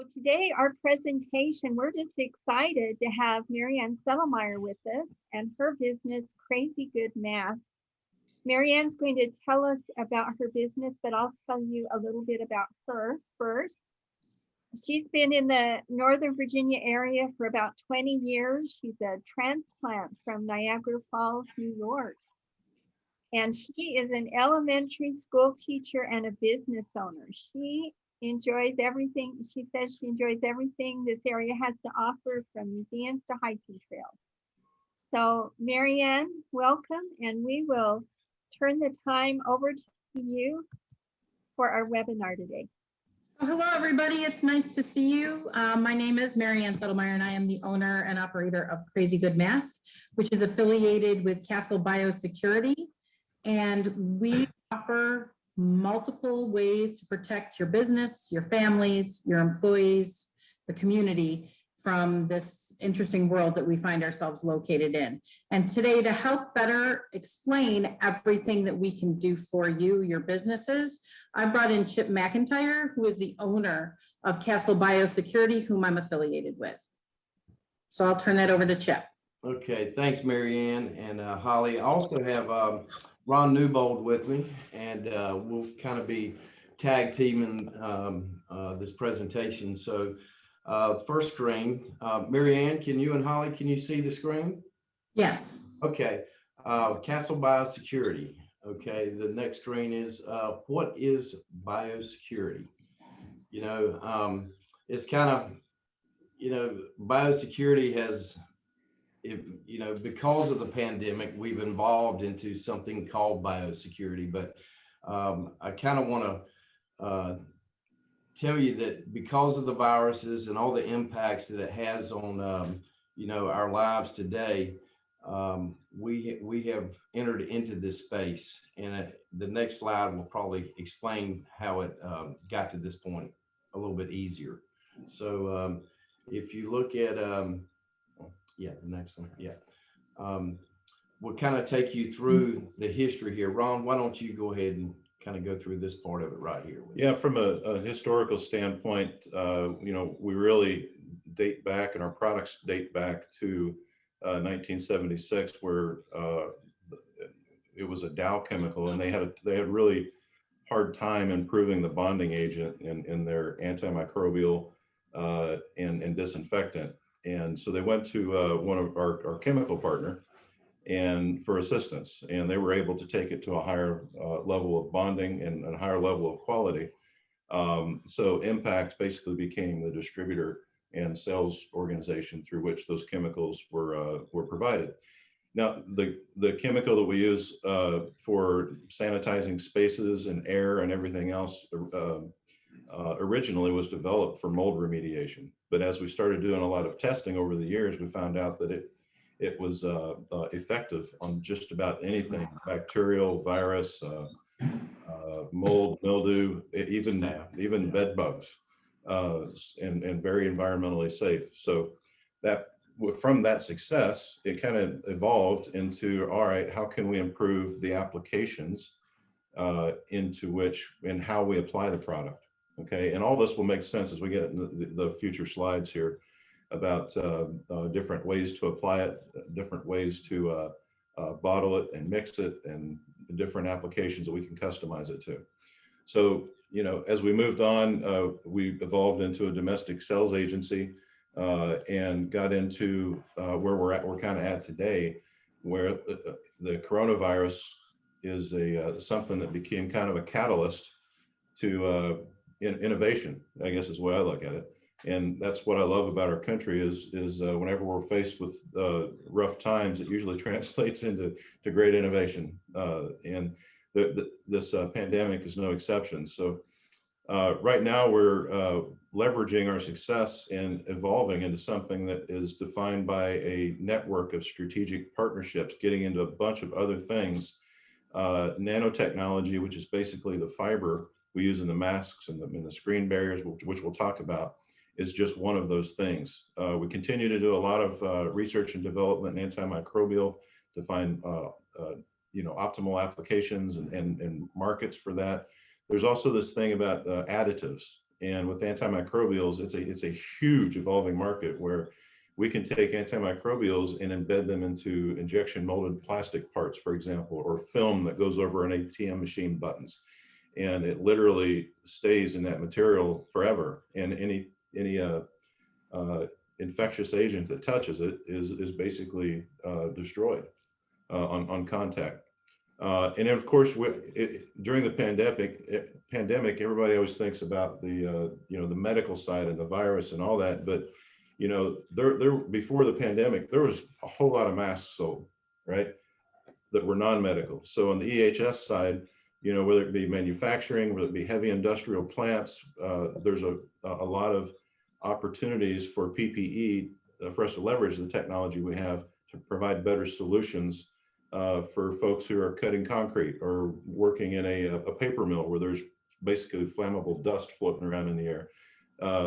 So today our presentation, we're just excited to have Marianne Settlemeyer with us and her business, Crazy Good Math. Marianne's going to tell us about her business, but I'll tell you a little bit about her first. She's been in the Northern Virginia area for about 20 years. She's a transplant from Niagara Falls, New York. And she is an elementary school teacher and a business owner. She enjoys everything. She says she enjoys everything this area has to offer, from museums to hiking trails. So Marianne, welcome, and we will turn the time over to you for our webinar today. Hello, everybody. It's nice to see you. My name is Marianne Settlemeyer, and I am the owner and operator of Crazy Good Math, which is affiliated with Castle Biosecurity. And we offer multiple ways to protect your business, your families, your employees, the community from this interesting world that we find ourselves located in. And today, to help better explain everything that we can do for you, your businesses, I brought in Chip McIntyre, who is the owner of Castle Biosecurity, whom I'm affiliated with. So I'll turn that over to Chip. Okay, thanks, Marianne and Holly. I also have Ron Newbold with me, and we'll kind of be tag teaming this presentation. So first screen, Marianne, can you and Holly, can you see the screen? Yes. Okay, Castle Biosecurity. Okay, the next screen is what is biosecurity? You know, it's kind of, you know, biosecurity has, you know, because of the pandemic, we've evolved into something called biosecurity. But I kind of want to tell you that because of the viruses and all the impacts that it has on, you know, our lives today, we have entered into this space. And the next slide will probably explain how it got to this point a little bit easier. So if you look at, yeah, the next one, yeah. We'll kind of take you through the history here. Ron, why don't you go ahead and kind of go through this part of it right here. Yeah, from a historical standpoint, you know, we really date back, and our products date back to 1976, where it was a Dow chemical, and they had really hard time improving the bonding agent in their antimicrobial and disinfectant. And so they went to one of our chemical partner and for assistance, and they were able to take it to a higher level of bonding and a higher level of quality. So Impact basically became the distributor and sales organization through which those chemicals were provided. Now, the chemical that we use for sanitizing spaces and air and everything else originally was developed for mold remediation. But as we started doing a lot of testing over the years, we found out that it was effective on just about anything: bacterial, virus, mold, mildew, even bed bugs, and very environmentally safe. So that from that success, it kind of evolved into, all right, how can we improve the applications into which and how we apply the product? Okay, and all this will make sense as we get into the future slides here about different ways to apply it, different ways to bottle it and mix it, and different applications that we can customize it to. So, you know, as we moved on, we evolved into a domestic sales agency and got into where we're kind of at today, where the coronavirus is something that became kind of a catalyst to innovation, I guess is the way I look at it. And that's what I love about our country is whenever we're faced with rough times, it usually translates into great innovation. And this pandemic is no exception. So right now we're leveraging our success and evolving into something that is defined by a network of strategic partnerships, getting into a bunch of other things. Nanotechnology, which is basically the fiber we use in the masks and the screen barriers, which we'll talk about, is just one of those things. We continue to do a lot of research and development in antimicrobial to find you know, optimal applications and markets for that. There's also this thing about additives, And with antimicrobials, it's a huge evolving market where we can take antimicrobials and embed them into injection molded plastic parts, for example, or film that goes over an ATM machine buttons. And it literally stays in that material forever. And any infectious agent that touches it is basically destroyed on contact. And then of course, during the pandemic, everybody always thinks about the the medical side and the virus and all that. But there before the pandemic, there was a whole lot of masks sold, right, that were non-medical. So on the EHS side, whether it be manufacturing, whether it be heavy industrial plants, there's a lot of opportunities for PPE for us to leverage the technology we have to provide better solutions for folks who are cutting concrete or working in a paper mill where there's basically flammable dust floating around in the air.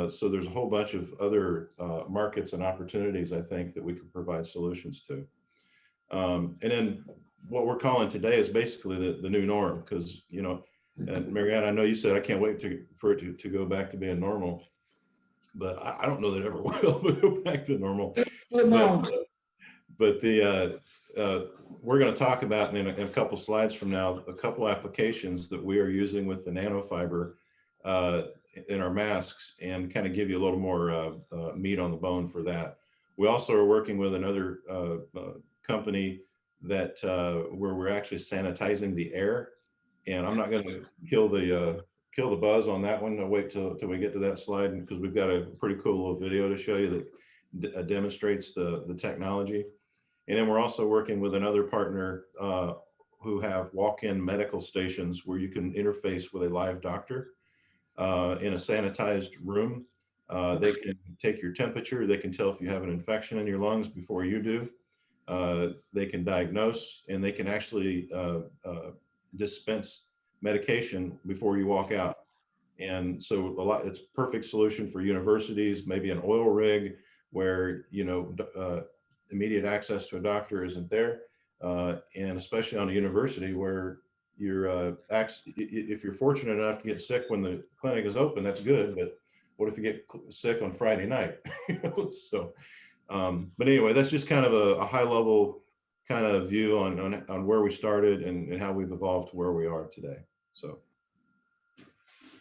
So there's a whole bunch of other markets and opportunities, I think, that we could provide solutions to. And then what we're calling today is basically the new norm, because, and Marianne, I know you said I can't wait for it to go back to being normal, but I don't know that it ever will go back to normal. But we're going to talk about in a couple slides from now, a couple applications that we are using with the nanofiber in our masks, and kind of give you a little more meat on the bone for that. We also are working with another company that where we're actually sanitizing the air, and I'm not going to kill the buzz on that one. I'll wait till we get to that slide, because we've got a pretty cool little video to show you that demonstrates the technology. And then we're also working with another partner who have walk-in medical stations where you can interface with a live doctor in a sanitized room. They can take your temperature. They can tell if you have an infection in your lungs before you do. They can diagnose, and they can actually dispense medication before you walk out. And so it's a perfect solution for universities, maybe an oil rig where, immediate access to a doctor isn't there. And especially on a university where if you're fortunate enough to get sick when the clinic is open, that's good. But what if you get sick on Friday night? So, but anyway, that's just kind of a high level kind of view on where we started and how we've evolved to where we are today. So,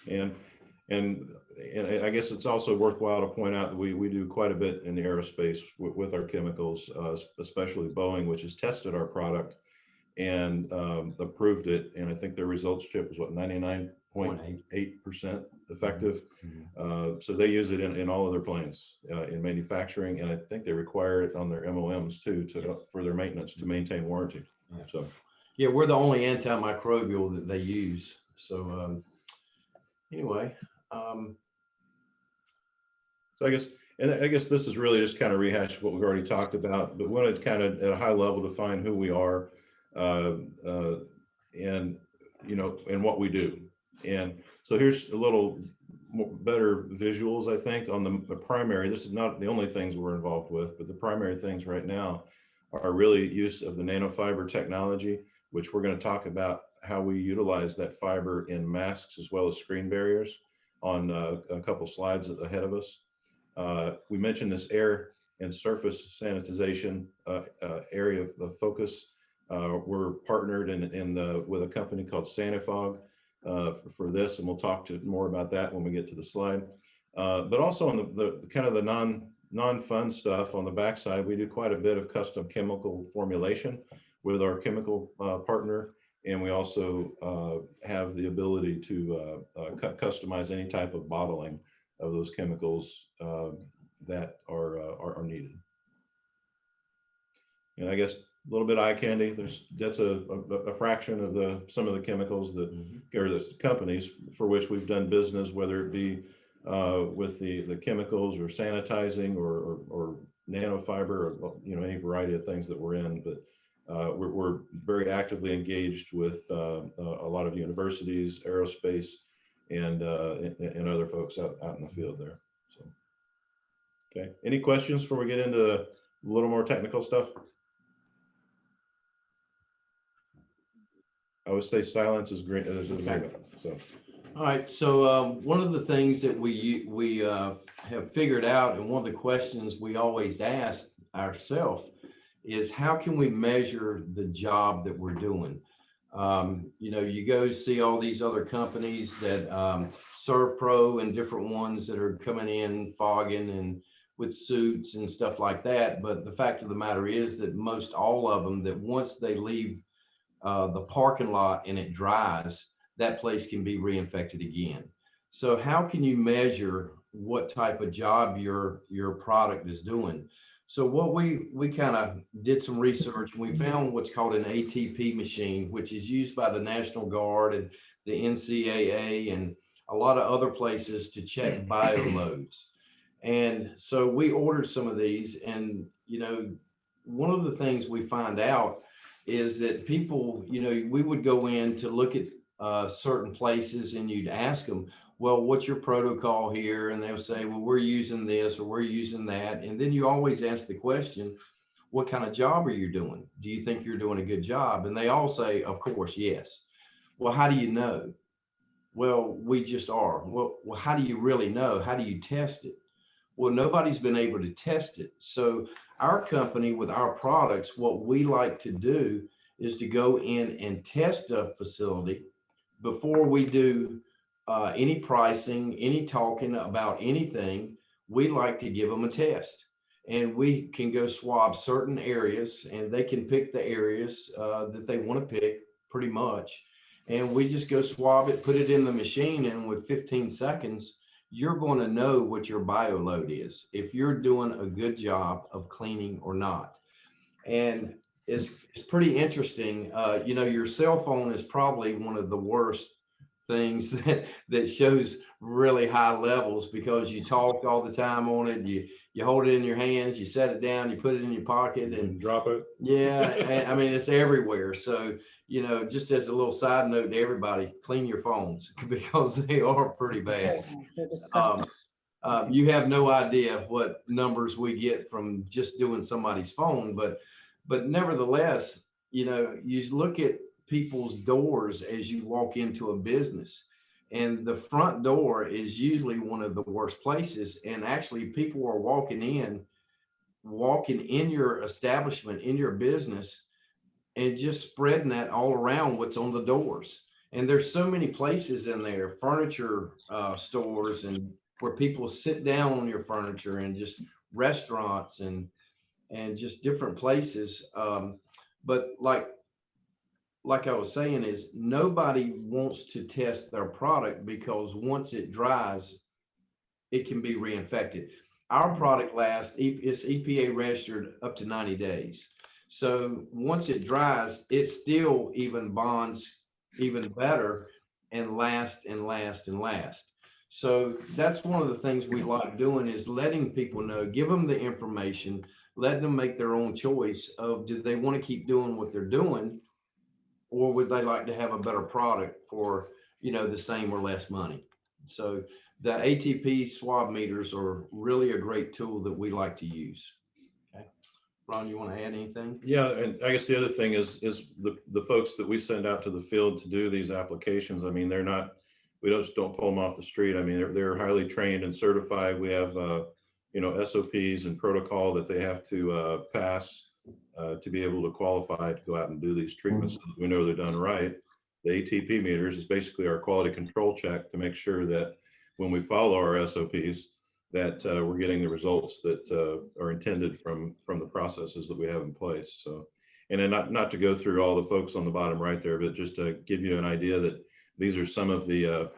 and I guess it's also worthwhile to point out that we do quite a bit in the aerospace with our chemicals, especially Boeing, which has tested our product and approved it. And I think their results chip was what, 99.8% effective. Mm-hmm. So they use it in all of their planes in manufacturing, and I think they require it on their MOMs too for their maintenance to maintain warranty. Yeah. So yeah, we're the only antimicrobial that they use. So anyway. So I guess this is really just kind of rehash what we've already talked about, but wanted to kind of at a high level define who we are, and and what we do. And so here's a little better visuals, I think, on the primary. This is not the only things we're involved with, but the primary things right now are really use of the nanofiber technology, which we're going to talk about how we utilize that fiber in masks as well as screen barriers on a couple slides ahead of us. We mentioned this air and surface sanitization area of focus. We're partnered with a company called Sanifog for this, and we'll talk more about that when we get to the slide. But also on the kind of the non-fun stuff on the backside, we do quite a bit of custom chemical formulation with our chemical partner. And we also have the ability to customize any type of bottling of those chemicals that are needed. And I guess a little bit eye candy. That's a fraction of some of the chemicals that or the companies for which we've done business, whether it be with the chemicals or sanitizing or nanofiber or any variety of things that we're in. But we're very actively engaged with a lot of universities, aerospace, and other folks out in the field there. So, okay. Any questions before we get into a little more technical stuff? I always say silence is great. So, All right, so one of the things that we have figured out, and one of the questions we always ask ourselves is how can we measure the job that we're doing? You know, you go see all these other companies that Serve Pro and different ones that are coming in fogging and with suits and stuff like that. But the fact of the matter is that most all of them, that once they leave the parking lot and it dries, that place can be reinfected again. So how can you measure what type of job your product is doing? So what we kind of did some research and we found what's called an ATP machine, which is used by the National Guard and the NCAA and a lot of other places to check bio loads. And so we ordered some of these, and you know, one of the things we find out is that people, you know, we would go in to look at certain places and you'd ask them, well, what's your protocol here? And they'll say, well, we're using this or we're using that. And then you always ask the question, what kind of job are you doing? Do you think you're doing a good job? And they all say, of course, yes. Well, how do you know? Well, we just are. Well, how do you really know? How do you test it? Well, nobody's been able to test it. So our company with our products, what we like to do is to go in and test a facility before we do any pricing, any talking about anything. We like to give them a test, and we can go swab certain areas, and they can pick the areas that they want to pick pretty much. And we just go swab it, put it in the machine, and with 15 seconds, you're going to know what your bio load is, if you're doing a good job of cleaning or not. And it's pretty interesting. You know, your cell phone is probably one of the worst things that shows really high levels because you talk all the time on it. You hold it in your hands, you set it down, you put it in your pocket, and Drop it. yeah, I mean, it's everywhere. So, you know, just as a little side note to everybody, clean your phones because they are pretty bad. They're disgusting. You have no idea what numbers we get from just doing somebody's phone, but nevertheless, you know, you look at people's doors as you walk into a business, and the front door is usually one of the worst places. And actually, people are walking in your establishment, in your business, and just spreading that all around what's on the doors. And there's so many places in there, furniture stores, and where people sit down on your furniture, and just restaurants and just different places. But like I was saying, is nobody wants to test their product because once it dries, it can be reinfected. Our product lasts, it's EPA registered up to 90 days. So once it dries, it still even bonds even better and last and last and last. So that's one of the things we like doing, is letting people know, give them the information, let them make their own choice of, do they want to keep doing what they're doing, or would they like to have a better product for, you know, the same or less money? So the ATP swab meters are really a great tool that we like to use. Okay. Ron, you want to add anything? Yeah, and I guess the other thing is the folks that we send out to the field to do these applications. I mean, they're not, we just don't pull them off the street. I mean, they're highly trained and certified. We have you know, SOPs and protocol that they have to pass to be able to qualify to go out and do these treatments, so that we know they're done right. The ATP meters is basically our quality control check to make sure that when we follow our SOPs, that we're getting the results that are intended from the processes that we have in place. So, and then not to go through all the folks on the bottom right there, but just to give you an idea that these are some of the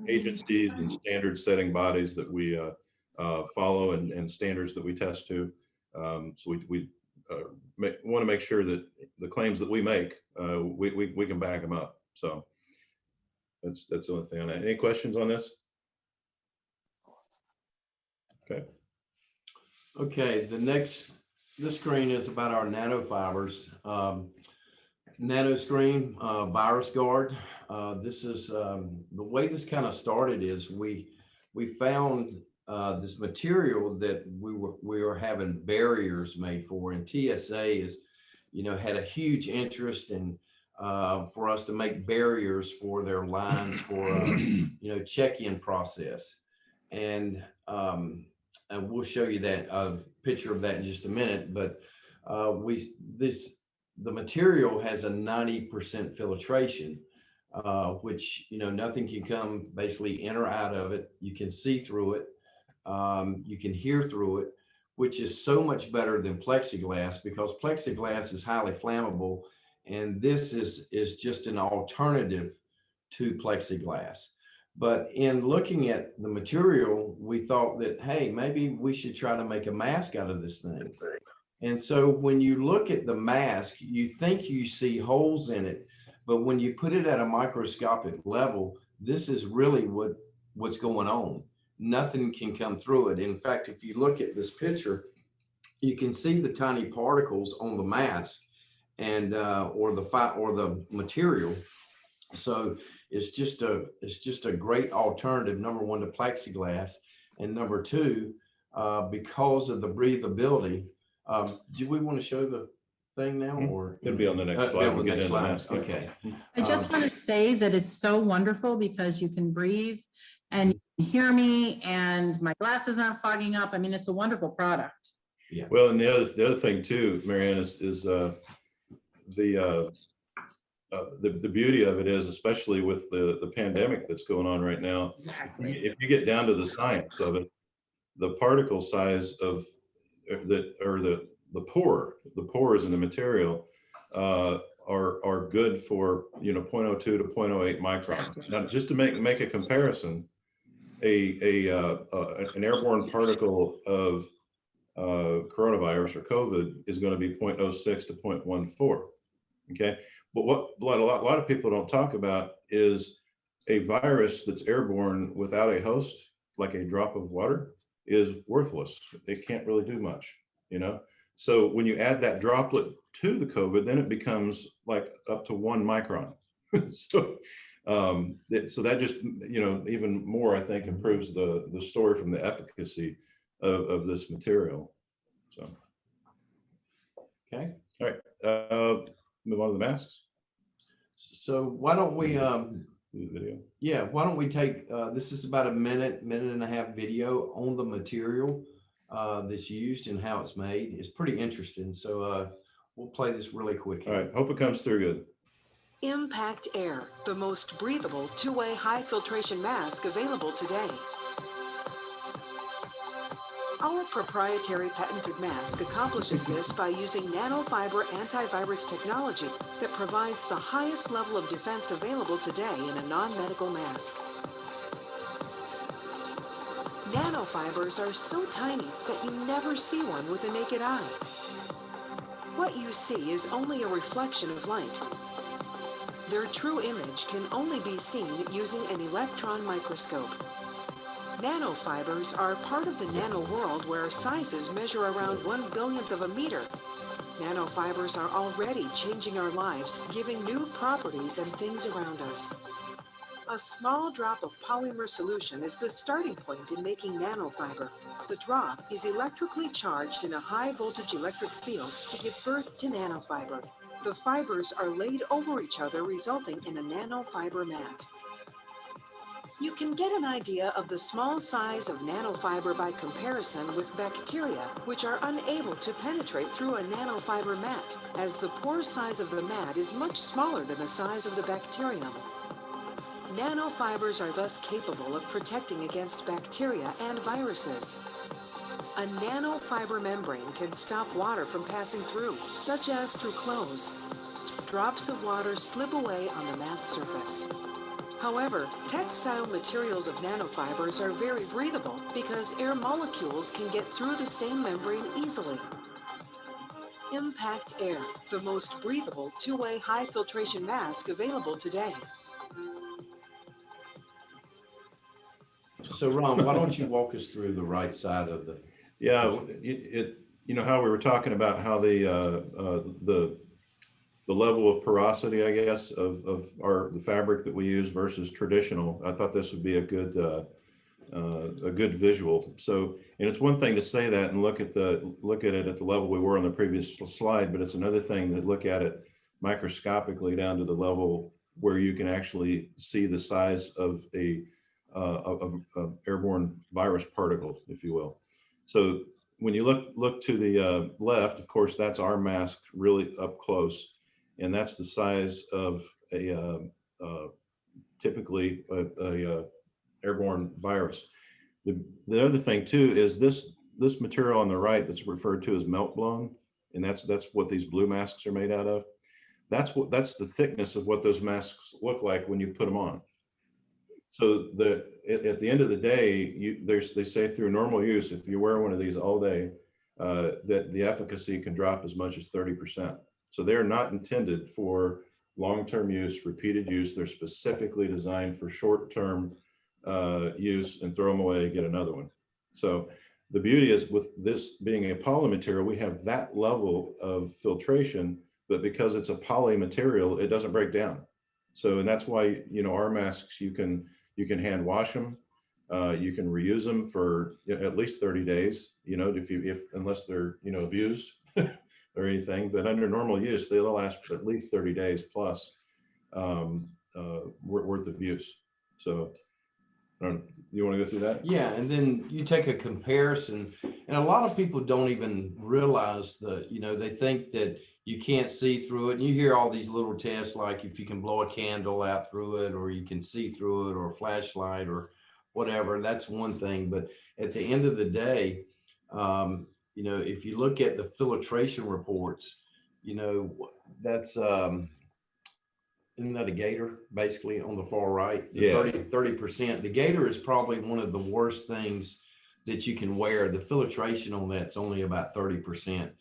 agencies and standard setting bodies that we follow, and standards that we test to. So we want to make sure that the claims that we make, we can back them up. So that's the only thing on that. Any questions on this? Okay. Okay, this screen is about our nanofibers. Nano screen, virus guard. This is the way this kind of started is we found this material that we were having barriers made for, and TSA is, you know, had a huge interest in for us to make barriers for their lines for check-in process. And we'll show you that picture of that in just a minute. But the material has a 90% filtration, which nothing can come basically in or out of it. You can see through it, you can hear through it, which is so much better than plexiglass, because plexiglass is highly flammable, and this is just an alternative to plexiglass. But in looking at the material, we thought that, hey, maybe we should try to make a mask out of this thing. And so when you look at the mask, you think you see holes in it, but when you put it at a microscopic level, this is really what's going on. Nothing can come through it. In fact, if you look at this picture, you can see the tiny particles on the mask and or the material. So it's just a great alternative, number one, to plexiglass, and number two, because of the breathability. Do we want to show the thing now, or It'll be on the next slide. on the We'll get next into slide? mask. Okay. I just want to say that it's so wonderful because you can breathe and you can hear me and my glasses aren't fogging up. I mean, it's a wonderful product. Yeah. Well, and the other thing too, Marianne, is the beauty of it is, especially with the pandemic that's going on right now, Exactly. if you get down to the science of it, the particle size of the pores in the material are good for 0.02 to 0.08 microns. Now, just to make a comparison, an airborne particle of coronavirus or COVID is going to be 0.06 to 0.14. Okay, but what a lot of people don't talk about is a virus that's airborne without a host, like a drop of water, is worthless. It can't really do much, So when you add that droplet to the COVID, then it becomes like up to 1 micron. So that just even more, I think, improves the story from the efficacy of this material. So Okay. all right, move on to the masks. So why don't we Do the video. yeah, why don't we take this is about a minute and a half video on the material that's used and how it's made. It's pretty interesting. So we'll play this really quick. All right, hope it comes through good. Impact Air, the most breathable two-way high filtration mask available today. Our proprietary patented mask accomplishes this by using nanofiber antivirus technology that provides the highest level of defense available today in a non-medical mask. Nanofibers are so tiny that you never see one with the naked eye. What you see is only a reflection of light. Their true image can only be seen using an electron microscope. Nanofibers are part of the nano world where sizes measure around 1/1000th of a meter. Nanofibers are already changing our lives, giving new properties and things around us. A small drop of polymer solution is the starting point in making nanofiber. The drop is electrically charged in a high voltage electric field to give birth to nanofiber. The fibers are laid over each other, resulting in a nanofiber mat. You can get an idea of the small size of nanofiber by comparison with bacteria, which are unable to penetrate through a nanofiber mat, as the pore size of the mat is much smaller than the size of the bacterium. Nanofibers are thus capable of protecting against bacteria and viruses. A nanofiber membrane can stop water from passing through, such as through clothes. Drops of water slip away on the mat surface. However, textile materials of nanofibers are very breathable because air molecules can get through the same membrane easily. Impact Air, the most breathable two-way high filtration mask available today. So Ron, why don't you walk us through the right side of the? Yeah, how we were talking about how the level of porosity, I guess, of the fabric that we use versus traditional. I thought this would be a good visual. So, and it's one thing to say that and look at it at the level we were on the previous slide, but it's another thing to look at it microscopically down to the level where you can actually see the size of a airborne virus particle, if you will. So when you look to the left, of course, that's our mask really up close, and that's the size of a typically a airborne virus. The other thing too is this material on the right that's referred to as melt blown, and that's what these blue masks are made out of. That's the thickness of what those masks look like when you put them on. So at the end of the day, they say through normal use, if you wear one of these all day, that the efficacy can drop as much as 30%. So they're not intended for long-term use, repeated use. They're specifically designed for short-term use and throw them away, get another one. So the beauty is with this being a poly material, we have that level of filtration, but because it's a poly material, it doesn't break down. So, and that's why, you know, our masks, you can hand wash them. You can reuse them for at least 30 days, you know, unless they're, you know, abused or anything, but under normal use, they'll last at least 30 days plus worth of use. So you want to go through that? Yeah, and then you take a comparison, and a lot of people don't even realize that, you know, they think that you can't see through it. And you hear all these little tests, like if you can blow a candle out through it, or you can see through it, or a flashlight, or whatever. That's one thing. But at the end of the day, you know, if you look at the filtration reports, you know, that's isn't that a gator basically on the far right? The Yeah. 30%. The gator is probably one of the worst things that you can wear. The filtration on that's only about 30%.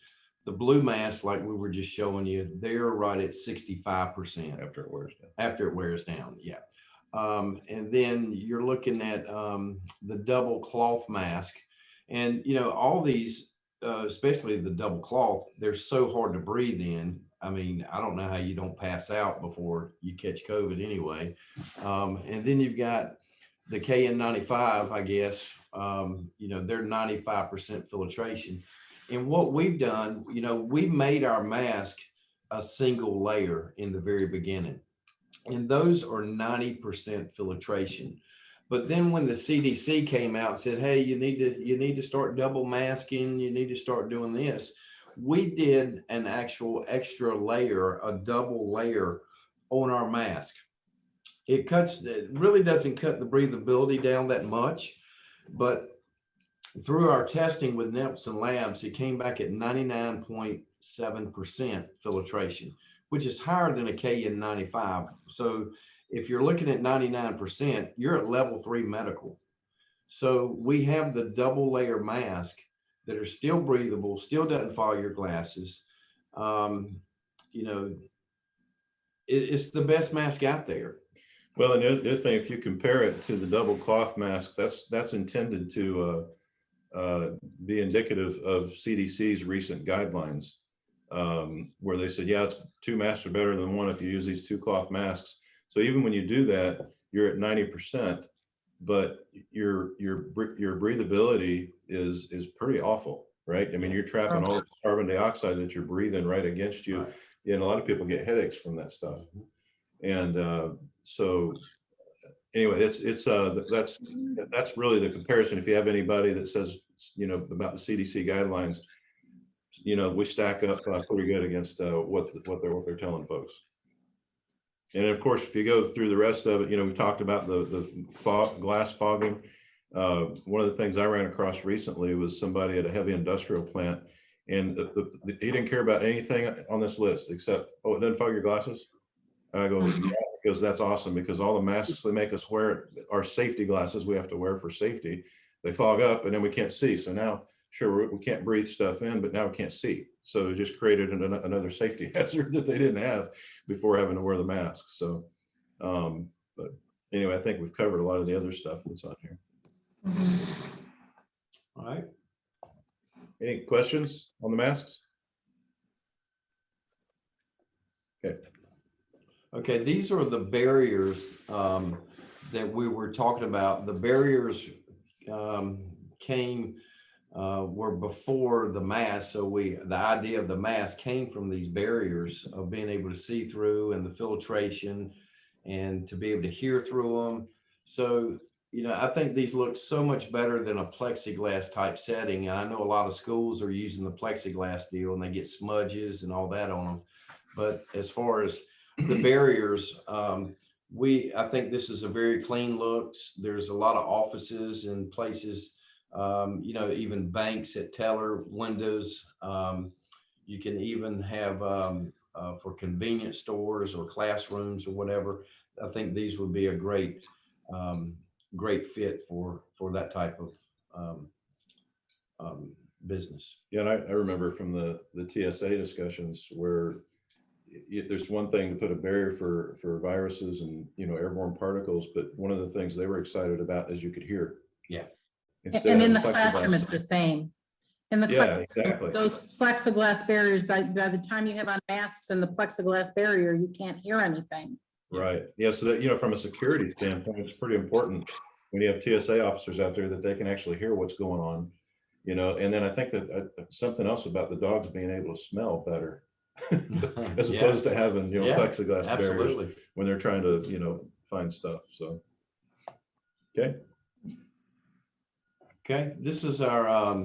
The blue mask, like we were just showing you, they're right at 65% After it wears down. After it wears down, yeah. And then you're looking at the double cloth mask, and you know all these, especially the double cloth, they're so hard to breathe in. I mean, I don't know how you don't pass out before you catch COVID anyway. And then you've got the KN95, I guess. You know, they're 95% filtration. And what we've done, you know, we made our mask a single layer in the very beginning, and those are 90% filtration. But then when the CDC came out and said, hey, you need to start double masking, you need to start doing this, we did an actual extra layer, a double layer on our mask. It really doesn't cut the breathability down that much, but through our testing with Nelson Labs, it came back at 99.7% filtration, which is higher than a KN95. So if you're looking at 99%, you're at level 3 medical. So we have the double layer mask that are still breathable, still doesn't fog your glasses. You know, it's the best mask out there. Well, and the other thing, if you compare it to the double cloth mask, that's intended to be indicative of CDC's recent guidelines, where they said, yeah, it's 2 masks are better than 1 if you use these 2 cloth masks. So even when you do that, you're at 90%, but your breathability is pretty awful, right? I mean, you're trapping all the carbon dioxide that you're breathing right against you. Right. And a lot of people get headaches from that stuff. And so anyway, that's really the comparison. If you have anybody that says, you know, about the CDC guidelines, you know, we stack up pretty good against what they're telling folks. And of course, if you go through the rest of it, you know, we've talked about the glass fogging. One of the things I ran across recently was somebody at a heavy industrial plant, and he didn't care about anything on this list except, oh, it doesn't fog your glasses. And I go, yeah, because that's awesome, because all the masks they make us wear are safety glasses we have to wear for safety. They fog up and then we can't see. So now, sure, we can't breathe stuff in, but now we can't see. So it just created another safety hazard that they didn't have before having to wear the mask. So, but anyway, I think we've covered a lot of the other stuff that's on here. All right. Any questions on the masks? Okay. Okay, these are the barriers that we were talking about. The barriers came were before the mask. So the idea of the mask came from these barriers of being able to see through and the filtration and to be able to hear through them. So, I think these look so much better than a plexiglass type setting. And I know a lot of schools are using the plexiglass deal and they get smudges and all that on them. But as far as the barriers, I think this is a very clean look. There's a lot of offices and places, even banks at teller windows. You can even have for convenience stores or classrooms or whatever. I think these would be a um, great fit for that type of um, business. Yeah, and I remember from the TSA discussions where there's one thing to put a barrier for viruses and, airborne particles, but one of the things they were excited about is you could hear. Yeah. Instead And of in the plexiglass. classroom, it's the same. In the Yeah, exactly. those plexiglass barriers, by the time you have on masks and the plexiglass barrier, you can't hear anything. Right. Yeah. So that, from a security standpoint, it's pretty important when you have TSA officers out there that they can actually hear what's going on, and then I think that something else about the dogs being able to smell better as Yeah. opposed to having, Yeah, plexiglass barriers absolutely. when they're trying to, find stuff. So, okay. Okay, this is our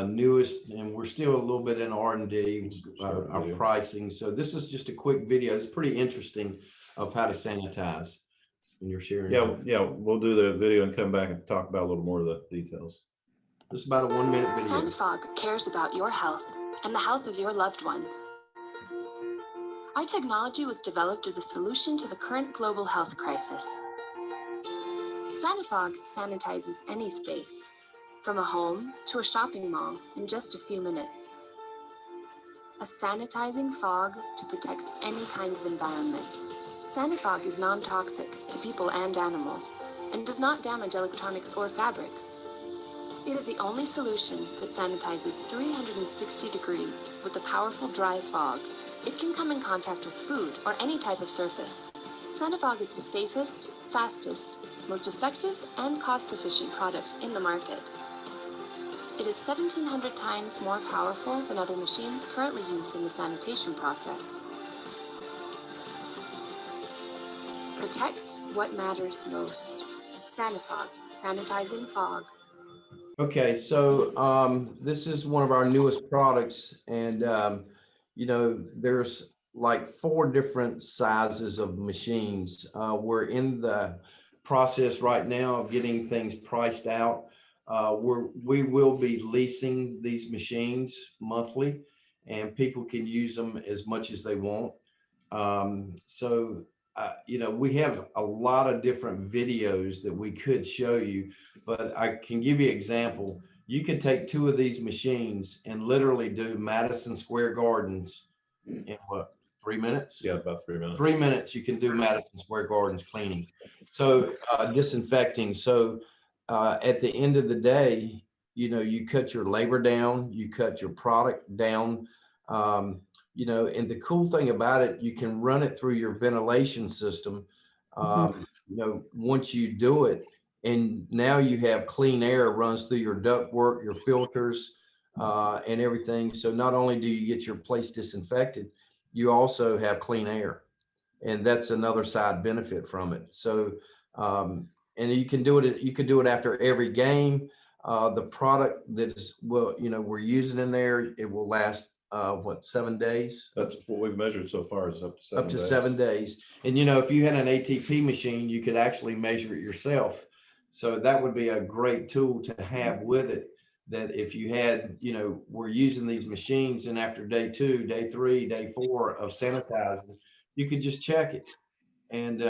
newest, and we're still a little bit in R&D, our pricing. So this is just a quick video. It's pretty interesting of how to sanitize when you're sharing. Yeah, we'll do the video and come back and talk about a little more of the details. This is about a 1-minute video. Sanfog cares about your health and the health of your loved ones. Our technology was developed as a solution to the current global health crisis. Sanifog sanitizes any space, from a home to a shopping mall, in just a few minutes. A sanitizing fog to protect any kind of environment. Sanifog is non-toxic to people and animals and does not damage electronics or fabrics. It is the only solution that sanitizes 360 degrees with a powerful dry fog. It can come in contact with food or any type of surface. Sanifog is the safest, fastest, most effective, and cost-efficient product in the market. It is 1,700 times more powerful than other machines currently used in the sanitation process. Protect what matters most. Sanifog, sanitizing fog. Okay, so this is one of our newest products, and there's like 4 different sizes of machines. We're in the process right now of getting things priced out. We will be leasing these machines monthly, and people can use them as much as they want. We have a lot of different videos that we could show you, but I can give you an example. You could take 2 of these machines and literally do Madison Square Gardens in what, 3 minutes? Yeah, about 3 minutes. 3 minutes, you can do Madison Square Gardens cleaning. So disinfecting. So at the end of the day, you cut your labor down, you cut your product down. And the cool thing about it, you can run it through your ventilation system, once you do it, and now you have clean air runs through your ductwork, your filters, and everything. So not only do you get your place disinfected, you also have clean air, and that's another side benefit from it. So, and you can do it after every game. The product that is, we're using in there, it will last 7 days? That's what we've measured so far, is up to 7 Up to days. 7 days. And if you had an ATP machine, you could actually measure it yourself. So that would be a great tool to have with it, that if you had, we're using these machines, and after day 2, day 3, day 4 of sanitizing, you could just check it. And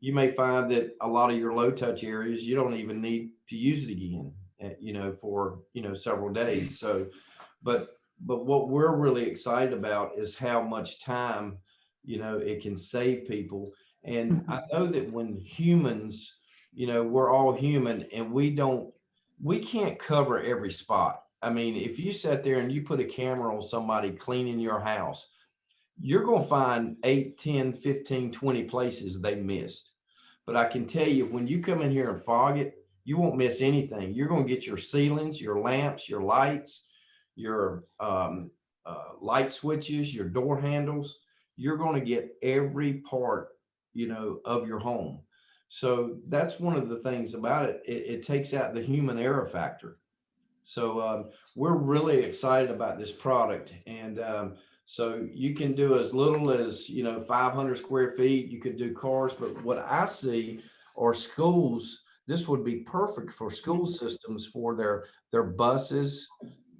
you may find that a lot of your low touch areas, you don't even need to use it again, for, several days. So, but what we're really excited about is how much time, it can save people. And I know that when humans, we're all human, and we can't cover every spot. I mean, if you sat there and you put a camera on somebody cleaning your house, you're going to find 8, 10, 15, 20 places they missed. But I can tell you, when you come in here and fog it, You won't miss anything. You're going to get your ceilings, your lamps, your lights, your light switches, your door handles. You're going to get every part, of your home. So that's one of the things about it. It takes out the human error factor. So we're really excited about this product. And so you can do as little as, 500 square feet. You could do cars, but what I see are schools. This would be perfect for school systems for their buses.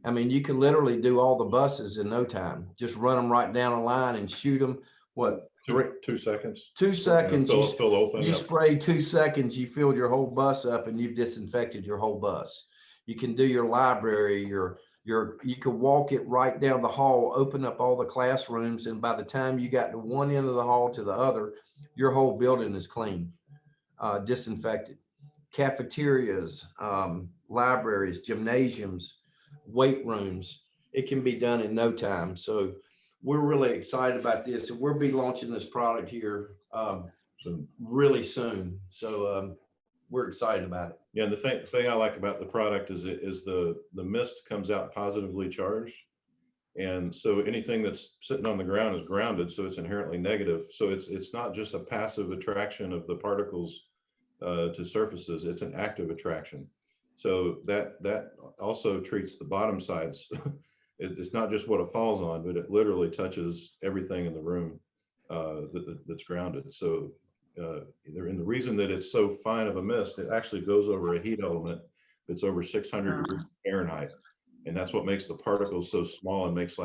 I mean, you could literally do all the buses in no time. Just run them right down a line and shoot them. What? 2 seconds. 2 seconds. Fill the whole thing You up. spray 2 seconds, you filled your whole bus up and you've disinfected your whole bus. You can do your library, you could walk it right down the hall, open up all the classrooms, and by the time you got to one end of the hall to the other, your whole building is clean, disinfected. Cafeterias, libraries, gymnasiums, weight rooms, it can be done in no time. So we're really excited about this, and we'll be launching this product here really soon. So we're excited about it. Yeah, and the thing I like about the product is the mist comes out positively charged. And so anything that's sitting on the ground is grounded, so it's inherently negative. So it's not just a passive attraction of the particles to surfaces, it's an active attraction. So that also treats the bottom sides. It's not just what it falls on, but it literally touches everything in the room that's grounded. So and the reason that it's so fine of a mist, it actually goes over a heat element that's over 600 degrees Fahrenheit. And that's what makes the particles so small and makes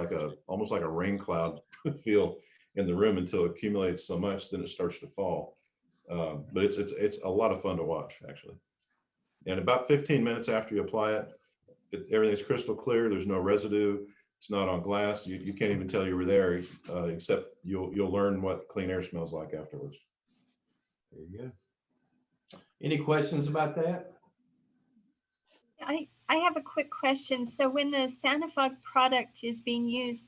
almost like a rain cloud feel in the room until it accumulates so much, then it starts to fall. But it's a lot of fun to watch, actually. And about 15 minutes after you apply it, everything's crystal clear. There's no residue. It's not on glass. You can't even tell you were there, except you'll learn what clean air smells like afterwards. There you go. Any questions about that? I have a quick question. So when the SaniFog product is being used,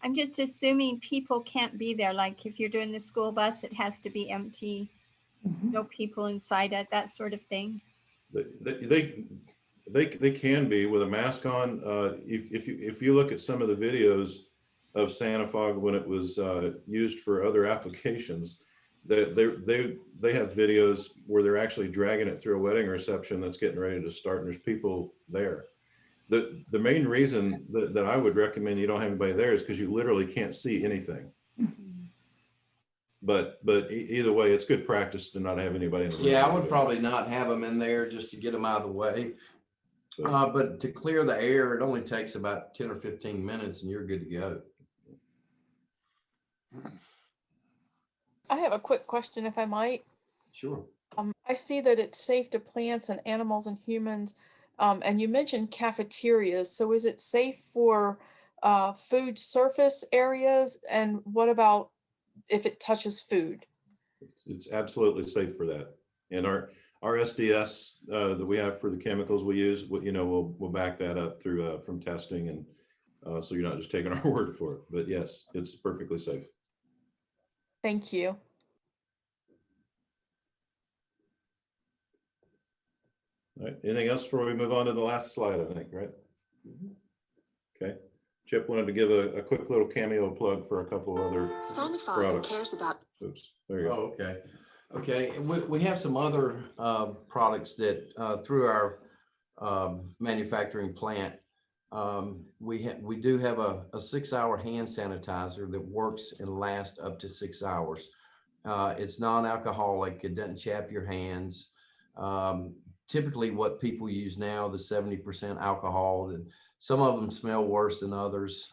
I'm just assuming people can't be there. Like if you're doing the school bus, it has to be empty, no people inside it, that sort of thing. They can be with a mask on. If you look at some of the videos of SaniFog when it was used for other applications, they have videos where they're actually dragging it through a wedding reception that's getting ready to start, and there's people there. The main reason that I would recommend you don't have anybody there is because you literally can't see anything. But either way, it's good practice to not have anybody in the room. Yeah, I would probably not have them in there just to get them out of the way. But to clear the air, it only takes about 10 or 15 minutes and you're good to go. I have a quick question, if I might. Sure. I see that it's safe to plants and animals and humans. And you mentioned cafeterias. So is it safe for food surface areas? And what about if it touches food? It's absolutely safe for that. And our SDS that we have for the chemicals we use, we'll back that up through from testing, and so you're not just taking our word for it. But yes, it's perfectly safe. Thank you. All right. Anything else before we move on to the last slide? I think, right? Okay. Chip wanted to give a quick little cameo plug for a couple of other products. Cares about. Oops. There you go. Oh, okay. Okay. We have some other products that through our manufacturing plant, we do have a 6-hour hand sanitizer that works and lasts up to 6 hours. It's non-alcoholic. It doesn't chap your hands. Typically what people use now, the 70% alcohol, and some of them smell worse than others,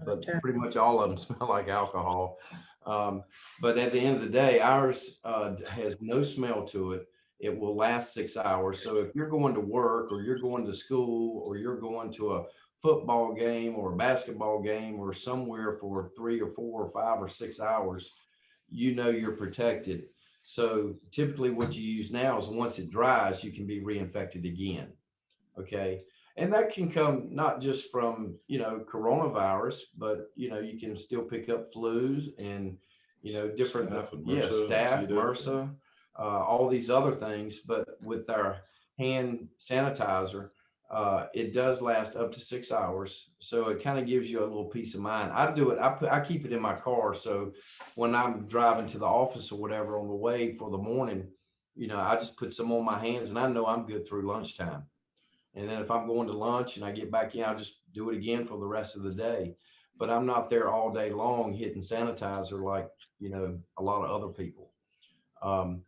but pretty much all of them smell like alcohol. But at the end of the day, ours has no smell to it. It will last 6 hours. So if you're going to work or you're going to school or you're going to a football game or a basketball game or somewhere for 3 or 4 or 5 or 6 hours, you're protected. So typically what you use now is once it dries, you can be reinfected again. Okay. And that can come not just from, coronavirus, but, you can still pick up flus and, different, Staph and staph, MRSA, MRSA, all these other things. But with our hand sanitizer, it does last up to 6 hours. So it kind of gives you a little peace of mind. I do it. I keep it in my car. So when I'm driving to the office or whatever on the way for the morning, I just put some on my hands and I know I'm good through lunchtime. And then if I'm going to lunch and I get back in, I'll just do it again for the rest of the day. But I'm not there all day long hitting sanitizer like, a lot of other people. Um,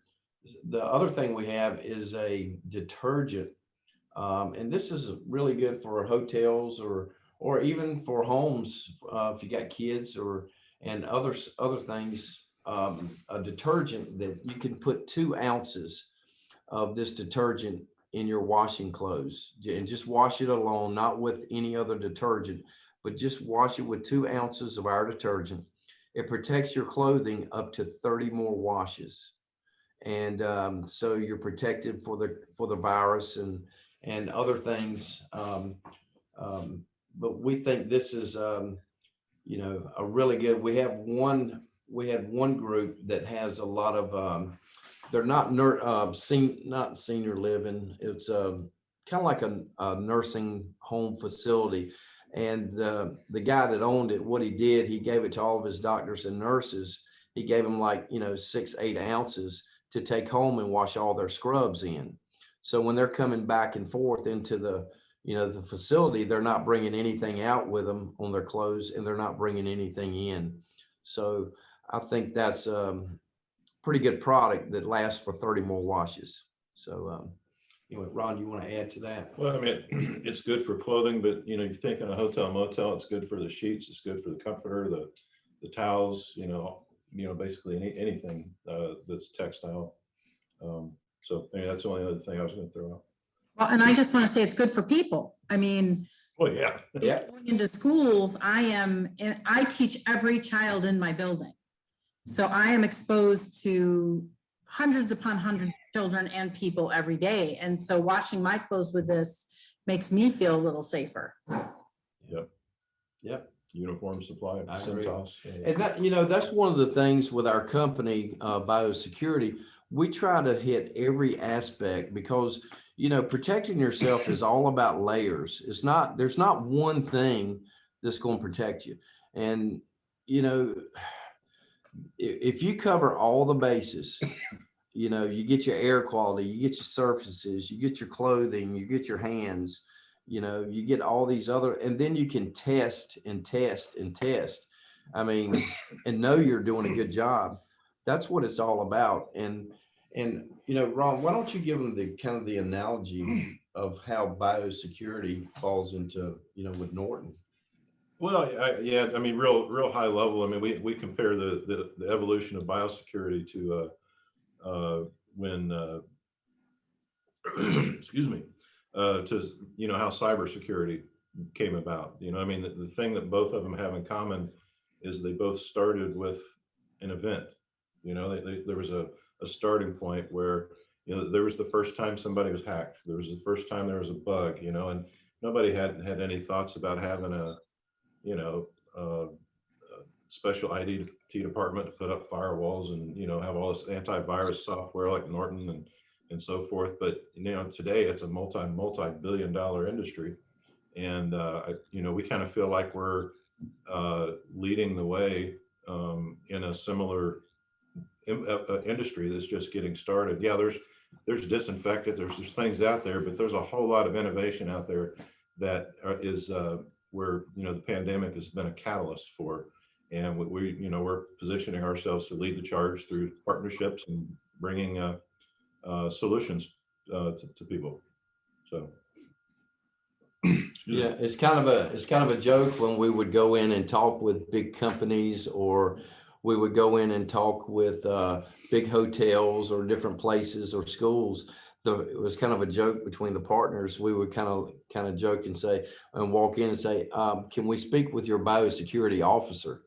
the other thing we have is a detergent. And this is really good for hotels or even for homes, if you got kids and other things. A detergent that you can put 2 ounces of this detergent in your washing clothes and just wash it alone, not with any other detergent, but just wash it with 2 ounces of our detergent. It protects your clothing up to 30 more washes. And so you're protected for the virus and other things. But we think this is a really good. We had one group that has a lot of they're not not senior living. It's kind of like a nursing home facility. And the guy that owned it, what he did, he gave it to all of his doctors and nurses. He gave them 6, 8 ounces to take home and wash all their scrubs in. So when they're coming back and forth into the facility, they're not bringing anything out with them on their clothes and they're not bringing anything in. So I think that's pretty good product that lasts for 30 more washes. So anyway, Ron, you want to add to that? Well, I mean, it's good for clothing, but you think in a hotel motel, it's good for the sheets, it's good for the comforter, the towels, basically anything that's textile. So that's the only other thing I was going to throw out. Well, and I just want to say it's good for people. I mean, Well, yeah. Yeah. going into schools, I teach every child in my building. So I am exposed to hundreds upon hundreds of children and people every day. And so washing my clothes with this makes me feel a little safer. Yep. Yep. Uniform supply, I agree. Cintas. And that's one of the things with our company, biosecurity. We try to hit every aspect because, protecting yourself is all about layers. There's not one thing that's going to protect you. And, if you cover all the bases, you get your air quality, you get your surfaces, you get your clothing, you get your hands, you get all these other, and then you can test and test and test. I mean, and know you're doing a good job. That's what it's all about. And Ron, why don't you give them the kind of the analogy of how biosecurity falls into, with Norton? Well, I mean, real high level. I mean, we compare the evolution of biosecurity to when excuse me, to how cybersecurity came about. I mean, the thing that both of them have in common is they both started with an event. There was a starting point where there was the first time somebody was hacked. There was the first time there was a bug. And nobody had any thoughts about having a special IT department to put up firewalls and have all this antivirus software like Norton and so forth. But today it's a multi-billion-dollar industry, and we kind of feel like we're leading the way in a similar industry that's just getting started. Yeah, there's disinfectant, there's things out there, but there's a whole lot of innovation out there that is where the pandemic has been a catalyst for, and we're positioning ourselves to lead the charge through partnerships and bringing solutions to people. So yeah, it's kind of a joke when we would go in and talk with big companies, or we would go in and talk with big hotels or different places or schools. It was kind of a joke between the partners. We would kind of joke and say, and walk in and say, can we speak with your biosecurity officer?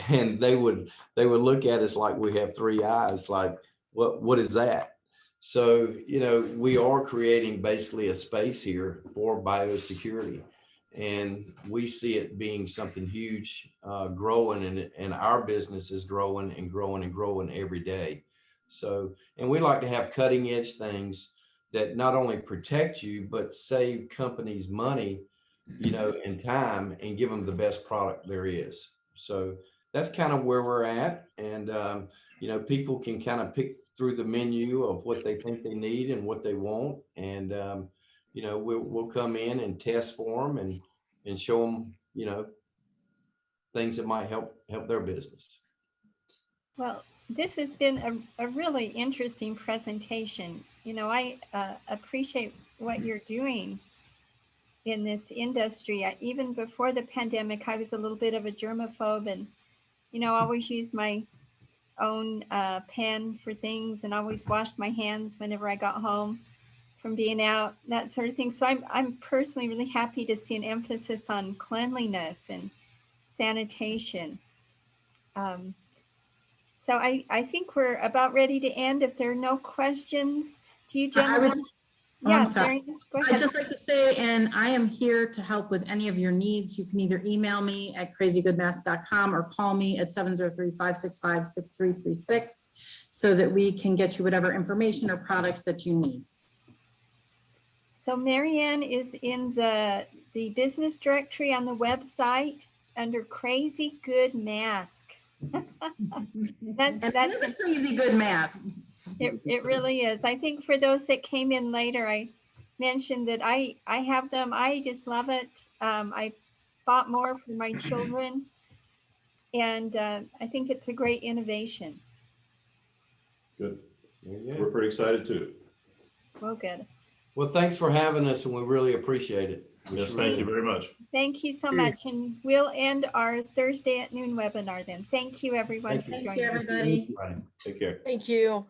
And they would look at us like we have 3 eyes, like, what is that? So, we are creating basically a space here for biosecurity, and we see it being something huge, growing, and our business is growing and growing and growing every day. So, and we like to have cutting edge things that not only protect you, but save companies money, you know, and time, and give them the best product there is. So that's kind of where we're at. And, you know, people can kind of pick through the menu of what they think they need and what they want. And, you know, we'll come in and test for them and show them, you know, things that might help their business. Well, this has been a really interesting presentation. You know, I appreciate what you're doing in this industry. Even before the pandemic, I was a little bit of a germaphobe, and, you know, always used my own pen for things, and always washed my hands whenever I got home from being out, that sort of thing. So I'm personally really happy to see an emphasis on cleanliness and sanitation. So I think we're about ready to end. If there are no questions, do you gentlemen? Oh, I'm Yeah, sorry. Mary, go I'd ahead. just like to say, and I am here to help with any of your needs. You can either email me at crazygoodmask.com or call me at 703-565-6336 so that we can get you whatever information or products that you need. So Marianne is in the business directory on the website under Crazy Good Mask. And it is a crazy good mask. It really is. I think for those that came in later, I mentioned that I have them. I just love it. I bought more for my children, and I think it's a great innovation. Good. Yeah. We're pretty excited too. Well, good. Well, thanks for having us, and we really appreciate it. Yes, thank you very much. Thank you so much. And we'll end our Thursday at noon webinar then. Thank you, everyone, for Thank joining. you, everybody. Take care. Thank you.